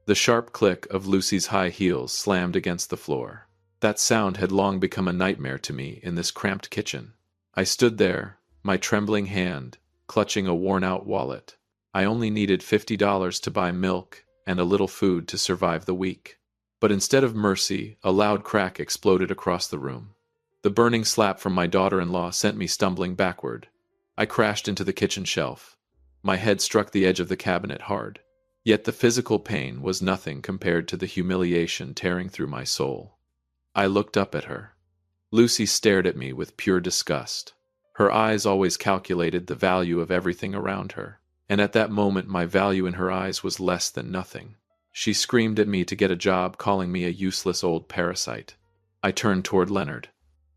The sharp click of Lucy's high heels slammed against the floor. That sound had long become a nightmare to me in this cramped kitchen. I stood there, my trembling hand clutching a worn-out wallet. I only needed $50 to buy milk and a little food to survive the week. But instead of mercy, a loud crack exploded across the room. The burning slap from my daughter-in-law sent me stumbling backward. I crashed into the kitchen shelf. My head struck the edge of the cabinet hard. Yet the physical pain was nothing compared to the humiliation tearing through my soul. I looked up at her. Lucy stared at me with pure disgust. Her eyes always calculated the value of everything around her, and at that moment my value in her eyes was less than nothing. She screamed at me to get a job, calling me a useless old parasite. I turned toward Leonard,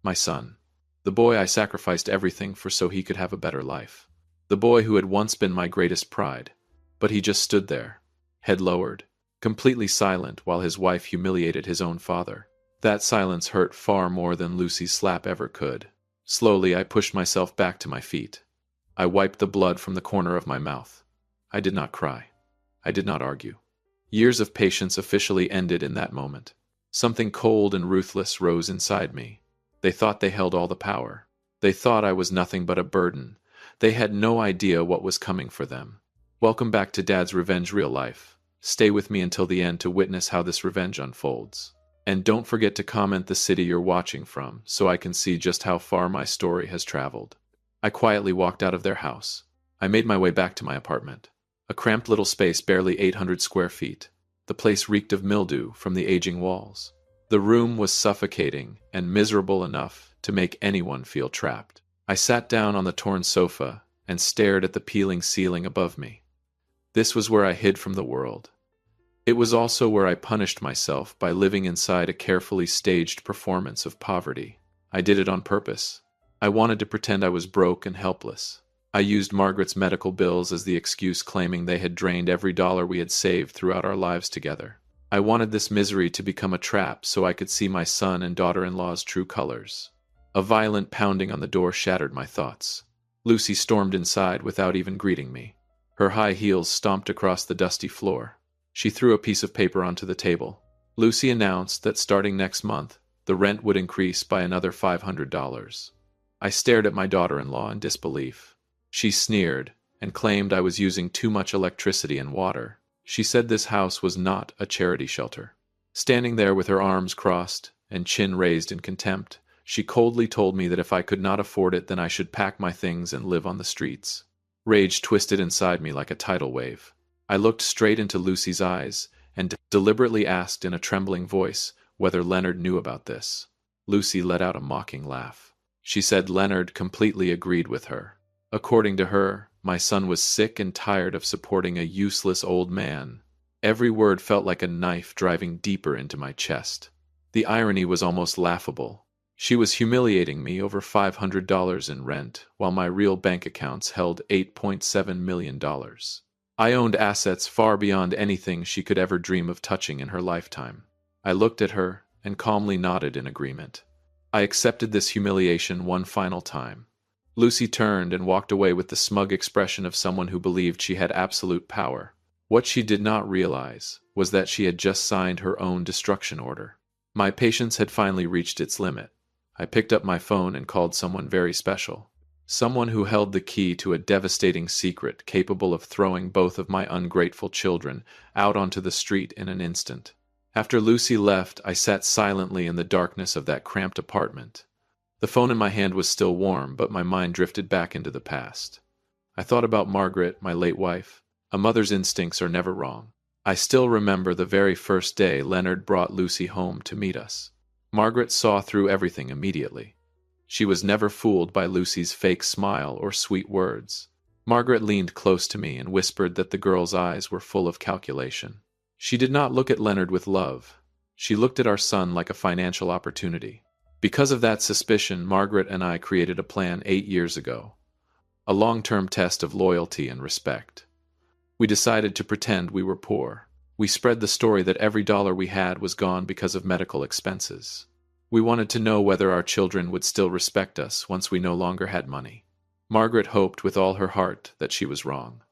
my son, the boy I sacrificed everything for so he could have a better life, the boy who had once been my greatest pride. But he just stood there, head lowered, completely silent while his wife humiliated his own father. That silence hurt far more than Lucy's slap ever could. Slowly, I pushed myself back to my feet. I wiped the blood from the corner of my mouth. I did not cry. I did not argue. Years of patience officially ended in that moment. Something cold and ruthless rose inside me. They thought they held all the power. They thought I was nothing but a burden. They had no idea what was coming for them. Welcome back to Dad's Revenge Real Life. Stay with me until the end to witness how this revenge unfolds. And don't forget to comment the city you're watching from so I can see just how far my story has traveled. I quietly walked out of their house. I made my way back to my apartment. A cramped little space, barely 800 square feet. The place reeked of mildew from the aging walls. The room was suffocating and miserable enough to make anyone feel trapped. I sat down on the torn sofa and stared at the peeling ceiling above me. This was where I hid from the world. It was also where I punished myself by living inside a carefully staged performance of poverty. I did it on purpose. I wanted to pretend I was broke and helpless. I used Margaret's medical bills as the excuse, claiming they had drained every dollar we had saved throughout our lives together. I wanted this misery to become a trap so I could see my son and daughter-in-law's true colors. A violent pounding on the door shattered my thoughts. Lucy stormed inside without even greeting me. Her high heels stomped across the dusty floor. She threw a piece of paper onto the table. Lucy announced that starting next month, the rent would increase by another $500. I stared at my daughter-in-law in disbelief. She sneered and claimed I was using too much electricity and water. She said this house was not a charity shelter. Standing there with her arms crossed and chin raised in contempt, she coldly told me that if I could not afford it, then I should pack my things and live on the streets. Rage twisted inside me like a tidal wave. I looked straight into Lucy's eyes and deliberately asked in a trembling voice whether Leonard knew about this. Lucy let out a mocking laugh. She said Leonard completely agreed with her. According to her, my son was sick and tired of supporting a useless old man. Every word felt like a knife driving deeper into my chest. The irony was almost laughable. She was humiliating me over $500 in rent, while my real bank accounts held $8.7 million. I owned assets far beyond anything she could ever dream of touching in her lifetime. I looked at her and calmly nodded in agreement. I accepted this humiliation one final time. Lucy turned and walked away with the smug expression of someone who believed she had absolute power. What she did not realize was that she had just signed her own destruction order. My patience had finally reached its limit. I picked up my phone and called someone very special. Someone who held the key to a devastating secret capable of throwing both of my ungrateful children out onto the street in an instant. After Lucy left, I sat silently in the darkness of that cramped apartment. The phone in my hand was still warm, but my mind drifted back into the past. I thought about Margaret, my late wife. A mother's instincts are never wrong. I still remember the very first day Leonard brought Lucy home to meet us. Margaret saw through everything immediately. She was never fooled by Lucy's fake smile or sweet words. Margaret leaned close to me and whispered that the girl's eyes were full of calculation. She did not look at Leonard with love. She looked at our son like a financial opportunity. Because of that suspicion, Margaret and I created a plan 8 years ago. A long-term test of loyalty and respect. We decided to pretend we were poor. We spread the story that every dollar we had was gone because of medical expenses. We wanted to know whether our children would still respect us once we no longer had money. Margaret hoped with all her heart that she was wrong.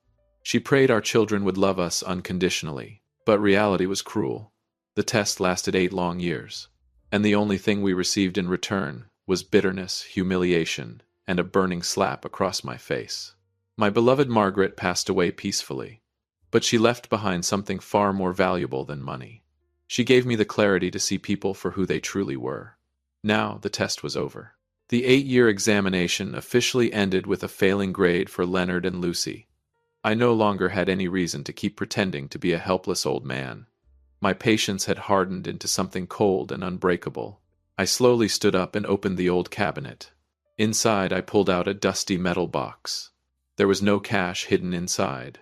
She prayed our children would love us unconditionally. But reality was cruel. The test lasted 8 long years, and the only thing we received in return was bitterness, humiliation, and a burning slap across my face. My beloved Margaret passed away peacefully, but she left behind something far more valuable than money. She gave me the clarity to see people for who they truly were. Now the test was over. The 8-year examination officially ended with a failing grade for Leonard and Lucy. I no longer had any reason to keep pretending to be a helpless old man. My patience had hardened into something cold and unbreakable. I slowly stood up and opened the old cabinet. Inside, I pulled out a dusty metal box. There was no cash hidden inside,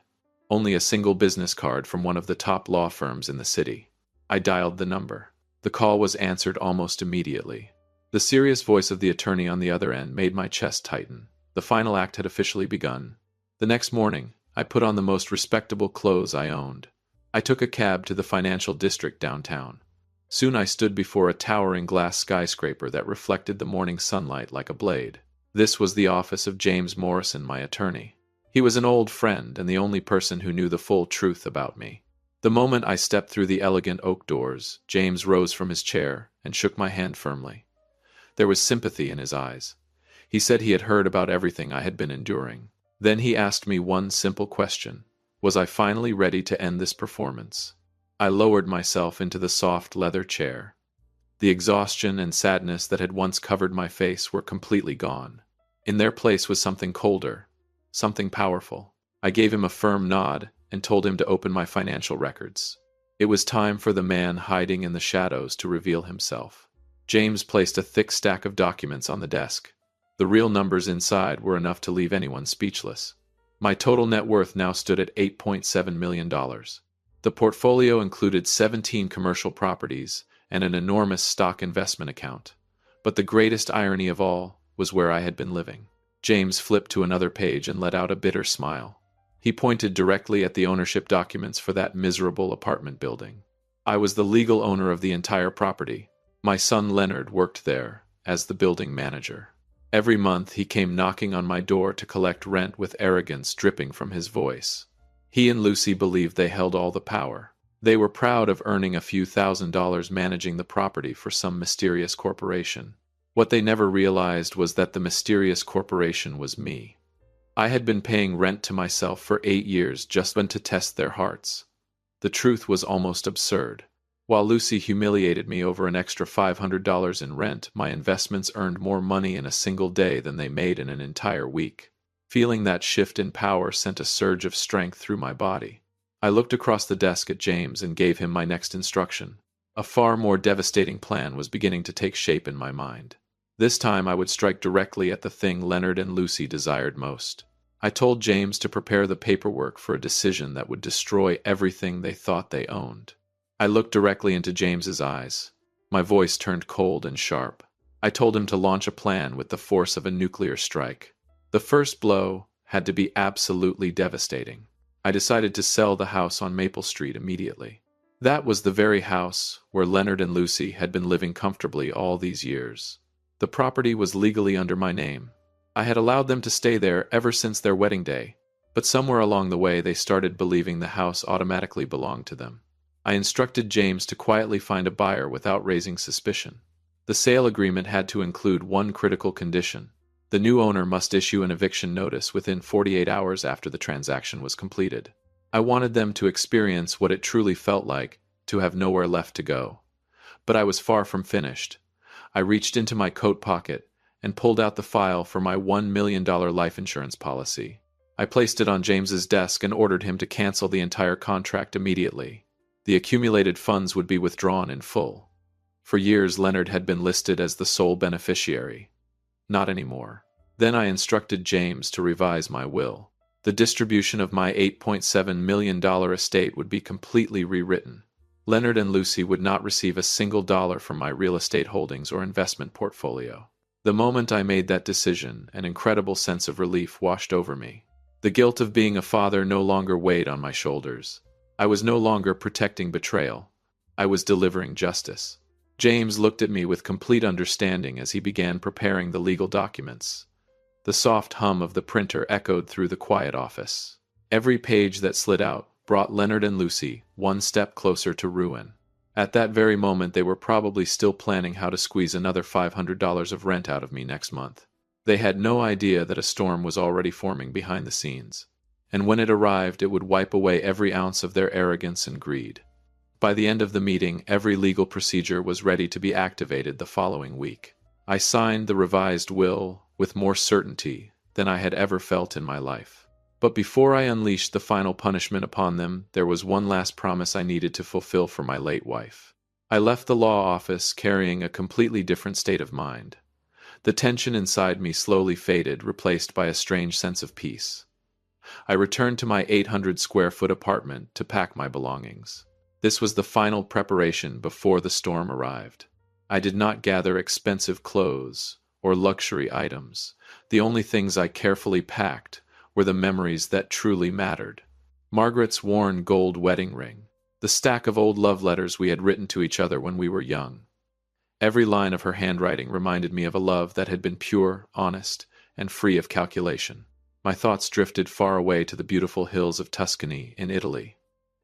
only a single business card from one of the top law firms in the city. I dialed the number. The call was answered almost immediately. The serious voice of the attorney on the other end made my chest tighten. The final act had officially begun. The next morning, I put on the most respectable clothes I owned. I took a cab to the financial district downtown. Soon I stood before a towering glass skyscraper that reflected the morning sunlight like a blade. This was the office of James Morrison, my attorney. He was an old friend and the only person who knew the full truth about me. The moment I stepped through the elegant oak doors, James rose from his chair and shook my hand firmly. There was sympathy in his eyes. He said he had heard about everything I had been enduring. Then he asked me one simple question. Was I finally ready to end this performance? I lowered myself into the soft leather chair. The exhaustion and sadness that had once covered my face were completely gone. In their place was something colder, something powerful. I gave him a firm nod and told him to open my financial records. It was time for the man hiding in the shadows to reveal himself. James placed a thick stack of documents on the desk. The real numbers inside were enough to leave anyone speechless. My total net worth now stood at $8.7 million. The portfolio included 17 commercial properties and an enormous stock investment account. But the greatest irony of all was where I had been living. James flipped to another page and let out a bitter smile. He pointed directly at the ownership documents for that miserable apartment building. I was the legal owner of the entire property. My son Leonard worked there as the building manager. Every month he came knocking on my door to collect rent with arrogance dripping from his voice. He and Lucy believed they held all the power. They were proud of earning a few $1,000s managing the property for some mysterious corporation. What they never realized was that the mysterious corporation was me. I had been paying rent to myself for 8 years just to test their hearts. The truth was almost absurd. While Lucy humiliated me over an extra $500 in rent, my investments earned more money in a single day than they made in an entire week. Feeling that shift in power sent a surge of strength through my body. I looked across the desk at James and gave him my next instruction. A far more devastating plan was beginning to take shape in my mind. This time I would strike directly at the thing Leonard and Lucy desired most. I told James to prepare the paperwork for a decision that would destroy everything they thought they owned. I looked directly into James's eyes. My voice turned cold and sharp. I told him to launch a plan with the force of a nuclear strike. The first blow had to be absolutely devastating. I decided to sell the house on Maple Street immediately. That was the very house where Leonard and Lucy had been living comfortably all these years. The property was legally under my name. I had allowed them to stay there ever since their wedding day, but somewhere along the way they started believing the house automatically belonged to them. I instructed James to quietly find a buyer without raising suspicion. The sale agreement had to include one critical condition. The new owner must issue an eviction notice within 48 hours after the transaction was completed. I wanted them to experience what it truly felt like to have nowhere left to go. But I was far from finished. I reached into my coat pocket and pulled out the file for my $1 million life insurance policy. I placed it on James's desk and ordered him to cancel the entire contract immediately. The accumulated funds would be withdrawn in full. For years, Leonard had been listed as the sole beneficiary. Not anymore. Then I instructed James to revise my will. The distribution of my $8.7 million estate would be completely rewritten. Leonard and Lucy would not receive a single dollar from my real estate holdings or investment portfolio. The moment I made that decision, an incredible sense of relief washed over me. The guilt of being a father no longer weighed on my shoulders. I was no longer protecting betrayal. I was delivering justice. James looked at me with complete understanding as he began preparing the legal documents. The soft hum of the printer echoed through the quiet office. Every page that slid out brought Leonard and Lucy one step closer to ruin. At that very moment they were probably still planning how to squeeze another $500 of rent out of me next month. They had no idea that a storm was already forming behind the scenes, and when it arrived it would wipe away every ounce of their arrogance and greed. By the end of the meeting, every legal procedure was ready to be activated the following week. I signed the revised will with more certainty than I had ever felt in my life. But before I unleashed the final punishment upon them, there was one last promise I needed to fulfill for my late wife. I left the law office carrying a completely different state of mind. The tension inside me slowly faded, replaced by a strange sense of peace. I returned to my 800-square-foot apartment to pack my belongings. This was the final preparation before the storm arrived. I did not gather expensive clothes or luxury items. The only things I carefully packed were the memories that truly mattered. Margaret's worn gold wedding ring, the stack of old love letters we had written to each other when we were young. Every line of her handwriting reminded me of a love that had been pure, honest, and free of calculation. My thoughts drifted far away to the beautiful hills of Tuscany in Italy.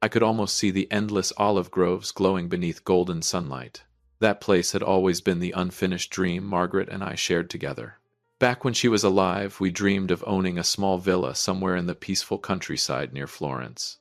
I could almost see the endless olive groves glowing beneath golden sunlight. That place had always been the unfinished dream Margaret and I shared together. Back when she was alive, we dreamed of owning a small villa somewhere in the peaceful countryside near Florence.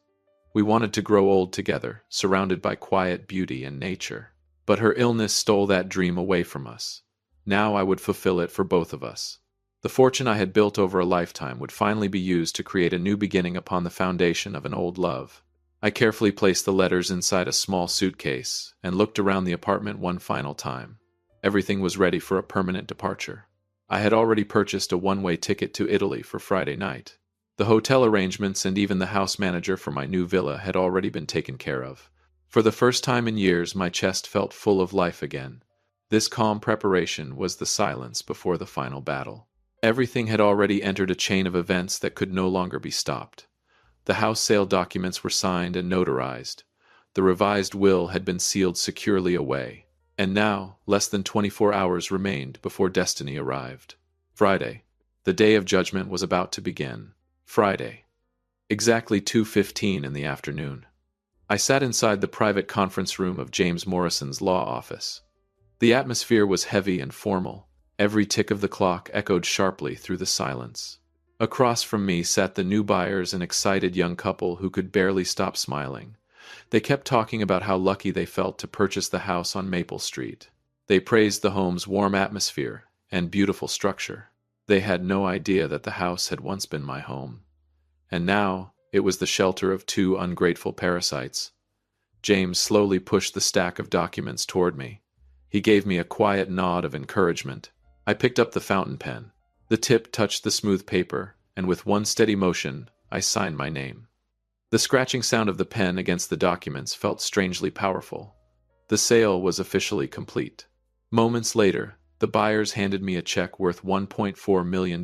We wanted to grow old together, surrounded by quiet beauty and nature. But her illness stole that dream away from us. Now I would fulfill it for both of us. The fortune I had built over a lifetime would finally be used to create a new beginning upon the foundation of an old love. I carefully placed the letters inside a small suitcase and looked around the apartment one final time. Everything was ready for a permanent departure. I had already purchased a one-way ticket to Italy for Friday night. The hotel arrangements and even the house manager for my new villa had already been taken care of. For the first time in years, my chest felt full of life again. This calm preparation was the silence before the final battle. Everything had already entered a chain of events that could no longer be stopped. The house sale documents were signed and notarized. The revised will had been sealed securely away. And now, less than 24 hours remained before destiny arrived. Friday. The day of judgment was about to begin. Friday. Exactly 2:15 in the afternoon. I sat inside the private conference room of James Morrison's law office. The atmosphere was heavy and formal. Every tick of the clock echoed sharply through the silence. Across from me sat the new buyers, an excited young couple who could barely stop smiling. They kept talking about how lucky they felt to purchase the house on Maple Street. They praised the home's warm atmosphere and beautiful structure. They had no idea that the house had once been my home. And now, it was the shelter of two ungrateful parasites. James slowly pushed the stack of documents toward me. He gave me a quiet nod of encouragement. I picked up the fountain pen. The tip touched the smooth paper, and with one steady motion, I signed my name. The scratching sound of the pen against the documents felt strangely powerful. The sale was officially complete. Moments later, the buyers handed me a check worth $1.4 million.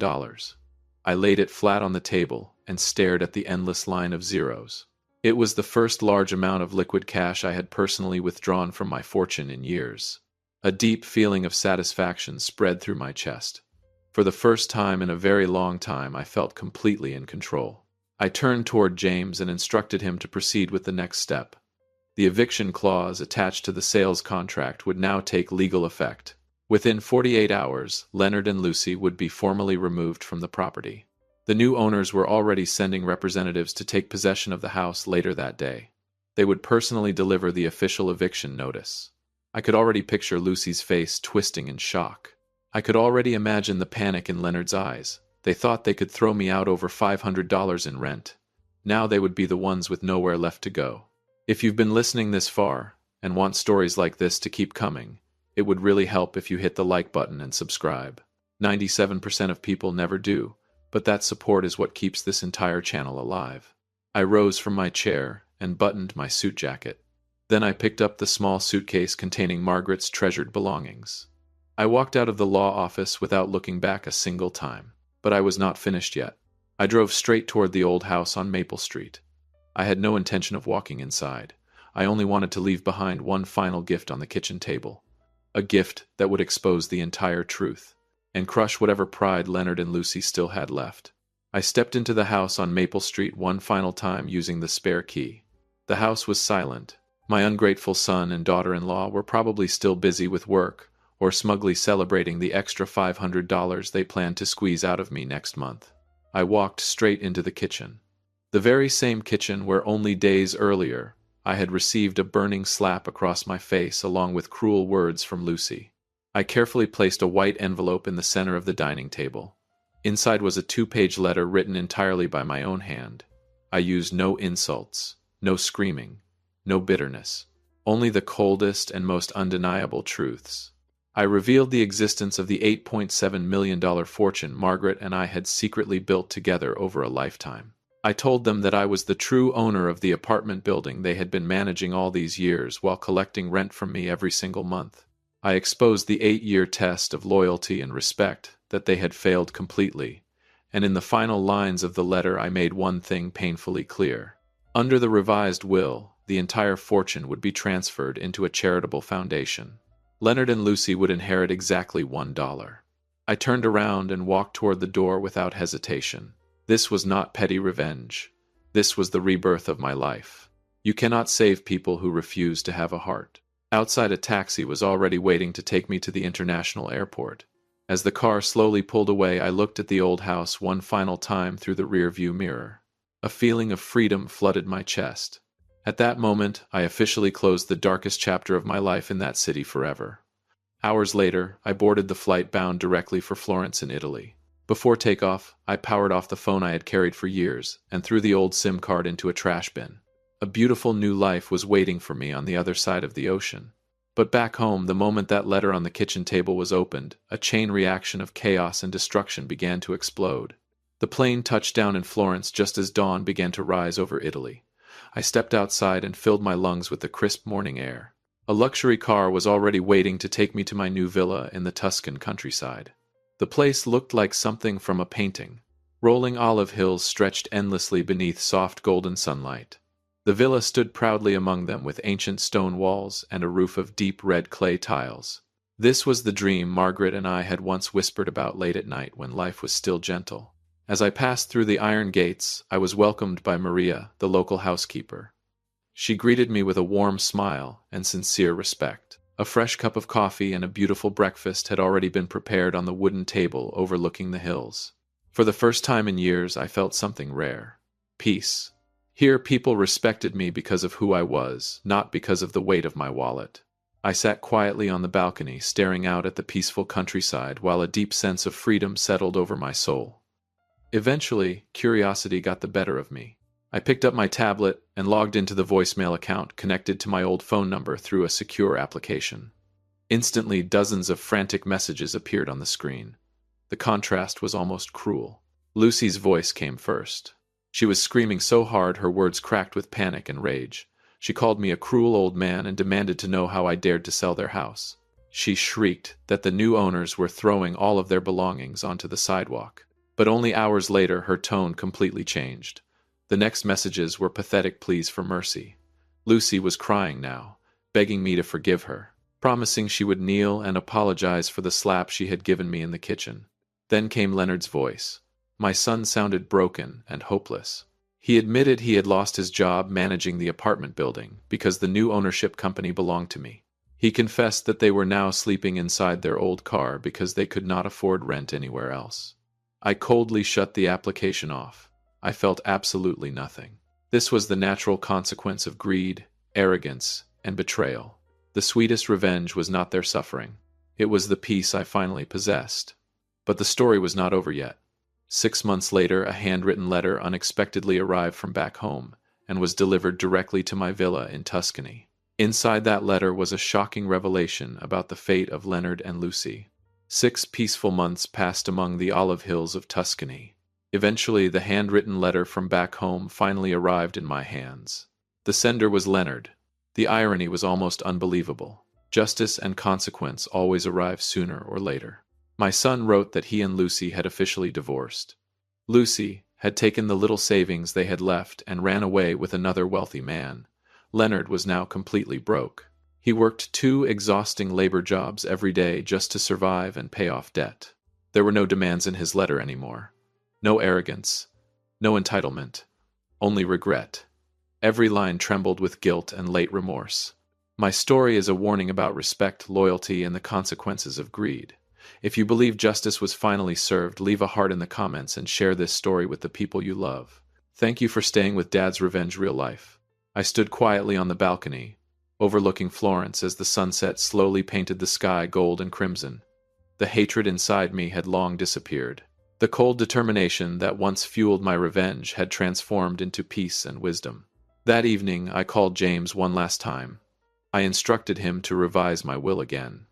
I laid it flat on the table and stared at the endless line of zeros. It was the first large amount of liquid cash I had personally withdrawn from my fortune in years. A deep feeling of satisfaction spread through my chest. For the first time in a very long time, I felt completely in control. I turned toward James and instructed him to proceed with the next step. The eviction clause attached to the sales contract would now take legal effect. Within 48 hours, Leonard and Lucy would be formally removed from the property. The new owners were already sending representatives to take possession of the house later that day. They would personally deliver the official eviction notice. I could already picture Lucy's face twisting in shock. I could already imagine the panic in Leonard's eyes. They thought they could throw me out over $500 in rent. Now they would be the ones with nowhere left to go. If you've been listening this far and want stories like this to keep coming, it would really help if you hit the like button and subscribe. 97% of people never do, but that support is what keeps this entire channel alive. I rose from my chair and buttoned my suit jacket. Then I picked up the small suitcase containing Margaret's treasured belongings. I walked out of the law office without looking back a single time. But I was not finished yet. I drove straight toward the old house on Maple Street. I had no intention of walking inside. I only wanted to leave behind one final gift on the kitchen table. A gift that would expose the entire truth and crush whatever pride Leonard and Lucy still had left. I stepped into the house on Maple Street one final time using the spare key. The house was silent. My ungrateful son and daughter-in-law were probably still busy with work, or smugly celebrating the extra $500 they planned to squeeze out of me next month. I walked straight into the kitchen. The very same kitchen where only days earlier I had received a burning slap across my face along with cruel words from Lucy. I carefully placed a white envelope in the center of the dining table. Inside was a 2-page letter written entirely by my own hand. I used no insults, no screaming, no bitterness, only the coldest and most undeniable truths. I revealed the existence of the $8.7 million fortune Margaret and I had secretly built together over a lifetime. I told them that I was the true owner of the apartment building they had been managing all these years while collecting rent from me every single month. I exposed the 8-year test of loyalty and respect that they had failed completely, and in the final lines of the letter I made one thing painfully clear. Under the revised will, the entire fortune would be transferred into a charitable foundation. Leonard and Lucy would inherit exactly $1. I turned around and walked toward the door without hesitation. This was not petty revenge. This was the rebirth of my life. You cannot save people who refuse to have a heart. Outside, a taxi was already waiting to take me to the international airport. As the car slowly pulled away, I looked at the old house one final time through the rearview mirror. A feeling of freedom flooded my chest. At that moment, I officially closed the darkest chapter of my life in that city forever. Hours later, I boarded the flight bound directly for Florence in Italy. Before takeoff, I powered off the phone I had carried for years and threw the old SIM card into a trash bin. A beautiful new life was waiting for me on the other side of the ocean. But back home, the moment that letter on the kitchen table was opened, a chain reaction of chaos and destruction began to explode. The plane touched down in Florence just as dawn began to rise over Italy. I stepped outside and filled my lungs with the crisp morning air. A luxury car was already waiting to take me to my new villa in the Tuscan countryside. The place looked like something from a painting. Rolling olive hills stretched endlessly beneath soft golden sunlight. The villa stood proudly among them with ancient stone walls and a roof of deep red clay tiles. This was the dream Margaret and I had once whispered about late at night when life was still gentle. As I passed through the iron gates, I was welcomed by Maria, the local housekeeper. She greeted me with a warm smile and sincere respect. A fresh cup of coffee and a beautiful breakfast had already been prepared on the wooden table overlooking the hills. For the first time in years, I felt something rare. Peace. Here, people respected me because of who I was, not because of the weight of my wallet. I sat quietly on the balcony, staring out at the peaceful countryside while a deep sense of freedom settled over my soul. Eventually, curiosity got the better of me. I picked up my tablet and logged into the voicemail account connected to my old phone number through a secure application. Instantly, dozens of frantic messages appeared on the screen. The contrast was almost cruel. Lucy's voice came first. She was screaming so hard her words cracked with panic and rage. She called me a cruel old man and demanded to know how I dared to sell their house. She shrieked that the new owners were throwing all of their belongings onto the sidewalk. But only hours later, her tone completely changed. The next messages were pathetic pleas for mercy. Lucy was crying now, begging me to forgive her, promising she would kneel and apologize for the slap she had given me in the kitchen. Then came Leonard's voice. My son sounded broken and hopeless. He admitted he had lost his job managing the apartment building because the new ownership company belonged to me. He confessed that they were now sleeping inside their old car because they could not afford rent anywhere else. I coldly shut the application off. I felt absolutely nothing. This was the natural consequence of greed, arrogance, and betrayal. The sweetest revenge was not their suffering. It was the peace I finally possessed. But the story was not over yet. 6 months later, a handwritten letter unexpectedly arrived from back home and was delivered directly to my villa in Tuscany. Inside that letter was a shocking revelation about the fate of Leonard and Lucy. 6 peaceful months passed among the olive hills of Tuscany. Eventually, the handwritten letter from back home finally arrived in my hands. The sender was Leonard. The irony was almost unbelievable. Justice and consequence always arrive sooner or later. My son wrote that he and Lucy had officially divorced. Lucy had taken the little savings they had left and ran away with another wealthy man. Leonard was now completely broke. He worked 2 exhausting labor jobs every day just to survive and pay off debt. There were no demands in his letter anymore. No arrogance, no entitlement, only regret. Every line trembled with guilt and late remorse. My story is a warning about respect, loyalty, and the consequences of greed. If you believe justice was finally served, leave a heart in the comments and share this story with the people you love. Thank you for staying with Dad's Revenge Real Life. I stood quietly on the balcony, overlooking Florence as the sunset slowly painted the sky gold and crimson. The hatred inside me had long disappeared. The cold determination that once fueled my revenge had transformed into peace and wisdom. That evening, I called James one last time. I instructed him to revise my will again.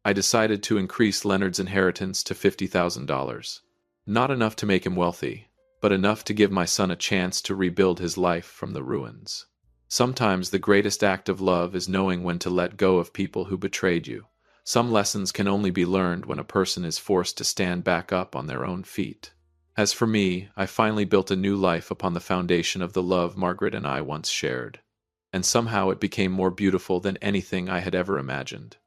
I decided to increase Leonard's inheritance to $50,000. Not enough to make him wealthy, but enough to give my son a chance to rebuild his life from the ruins. Sometimes the greatest act of love is knowing when to let go of people who betrayed you. Some lessons can only be learned when a person is forced to stand back up on their own feet. As for me, I finally built a new life upon the foundation of the love Margaret and I once shared. And somehow it became more beautiful than anything I had ever imagined.